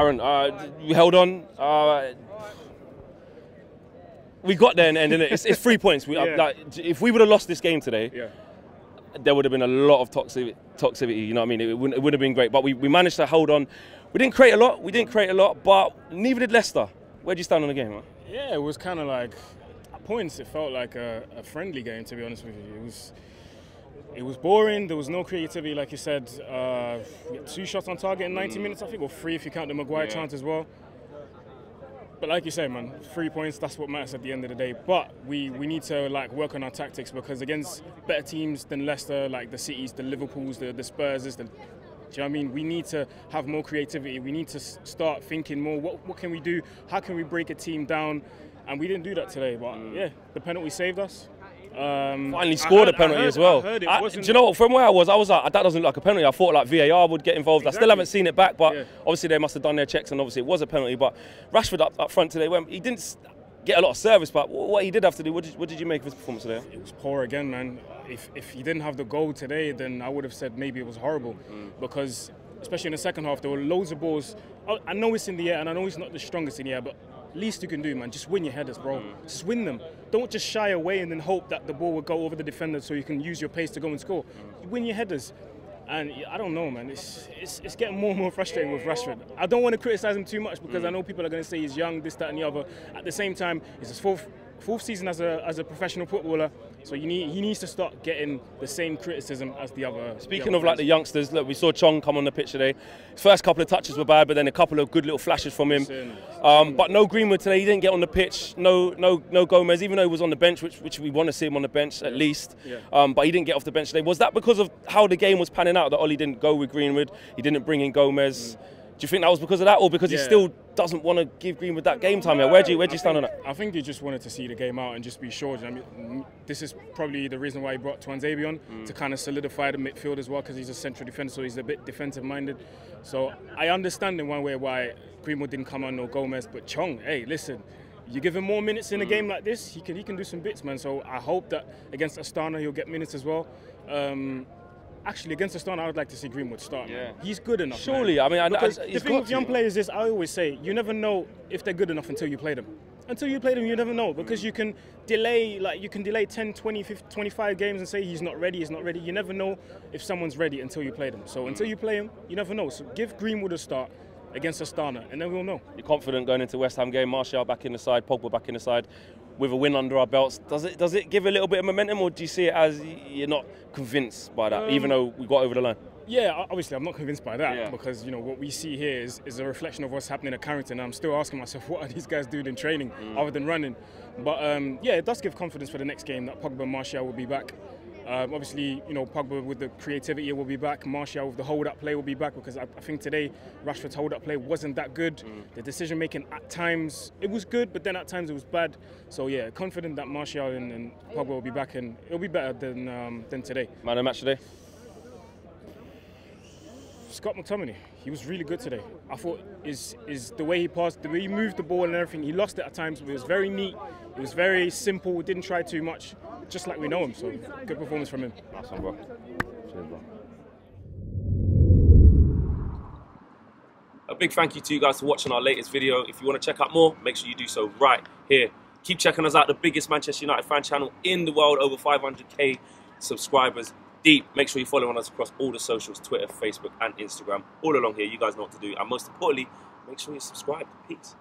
Aaron, we held on. We got there in the end, innit? It's 3 points. Like, if we would have lost this game today, there would have been a lot of toxicity. You know what I mean? It would have been great, but we managed to hold on. We didn't create a lot. But neither did Leicester. Where do you stand on the game, man? Yeah, it was kind of like, at points, it felt like a friendly game, to be honest with you. It was boring. There was no creativity, like you said. We had 2 shots on target in 90 minutes, I think, or 3 if you count the Maguire chance as well. But like you say, man, 3 points, that's what matters at the end of the day. But we need to like work on our tactics, because against better teams than Leicester, like the Cities, the Liverpools, the Spurs, do you know what I mean? We need to have more creativity. We need to start thinking more, what can we do? How can we break a team down? And we didn't do that today. But yeah, the penalty saved us. Finally scored a penalty as well. Do you know what? From where I was like, that doesn't look like a penalty. I thought like VAR would get involved. Exactly. I still haven't seen it back, but obviously they must have done their checks, and obviously it was a penalty. But Rashford up front today, he didn't get a lot of service, but what he did have to do, what did you make of his performance today? It was poor again, man. If he didn't have the goal today, then I would have said maybe it was horrible, because especially in the second half, there were loads of balls. I know it's in the air, and I know he's not the strongest in the air, but least you can do, man, just win your headers, bro. Just win them. Don't just shy away and then hope that the ball will go over the defender so you can use your pace to go and score. You win your headers. And I don't know, man. It's getting more and more frustrating with Rashford. I don't want to criticise him too much, because I know people are going to say he's young, this, that, and the other. At the same time, it's his fourth season as a professional footballer, so he needs to start getting the same criticism as the other. Speaking of like the youngsters, look, we saw Chong come on the pitch today. His first couple of touches were bad, but then a couple of good little flashes from him. But no Greenwood today. He didn't get on the pitch. No Gomez, even though he was on the bench, which we want to see him on the bench at least. But he didn't get off the bench today. Was that because of how the game was panning out that Ollie didn't go with Greenwood? He didn't bring in Gomez. Do you think that was because of that, or because he still doesn't want to give Greenwood that game time? Where do you stand on that? I think he just wanted to see the game out and just be sure. I mean, this is probably the reason why he brought Tuanzebe on, to kind of solidify the midfield as well, because he's a central defender, so he's a bit defensive-minded. So I understand in one way why Greenwood didn't come on, or Gomez, but Chong, hey, listen, you give him more minutes in a game like this, he can do some bits, man. So I hope that against Astana he'll get minutes as well. Actually, against Astana, I would like to see Greenwood start. Man. He's good enough. Surely, man. I mean, the thing with young players is, I always say, you never know if they're good enough until you play them. Until you play them, you never know, because you can delay, 10, 20, 50, 25 games and say he's not ready, he's not ready. You never know if someone's ready until you play them. So until you play him, you never know. So give Greenwood a start against Astana, and then we'll know. You're confident going into West Ham game? Martial back in the side, Pogba back in the side, with a win under our belts. Does it give a little bit of momentum, or do you see it as you're not convinced by that, even though we got over the line? Yeah, obviously I'm not convinced by that, because what we see here is a reflection of what's happening at Carrington. I'm still asking myself, what are these guys doing in training other than running? But yeah, it does give confidence for the next game that Pogba and Martial will be back. Obviously, Pogba with the creativity will be back. Martial with the hold-up play will be back, because I think today Rashford's hold-up play wasn't that good. The decision-making at times, it was good, but then at times it was bad. So yeah, confident that Martial and Pogba will be back, and it'll be better than today. Man of the match today? Scott McTominay, he was really good today. I thought is the way he passed, the way he moved the ball and everything. He lost it at times, but it was very neat. It was very simple. Didn't try too much, just like we know him. So good performance from him. Awesome, bro. Cheers, bro. A big thank you to you guys for watching our latest video. If you want to check out more, make sure you do so right here. Keep checking us out, the biggest Manchester United fan channel in the world, over 500k subscribers deep. Make sure you're following us across all the socials, Twitter, Facebook and Instagram. All along here, you guys know what to do. And most importantly, make sure you're subscribed. Peace.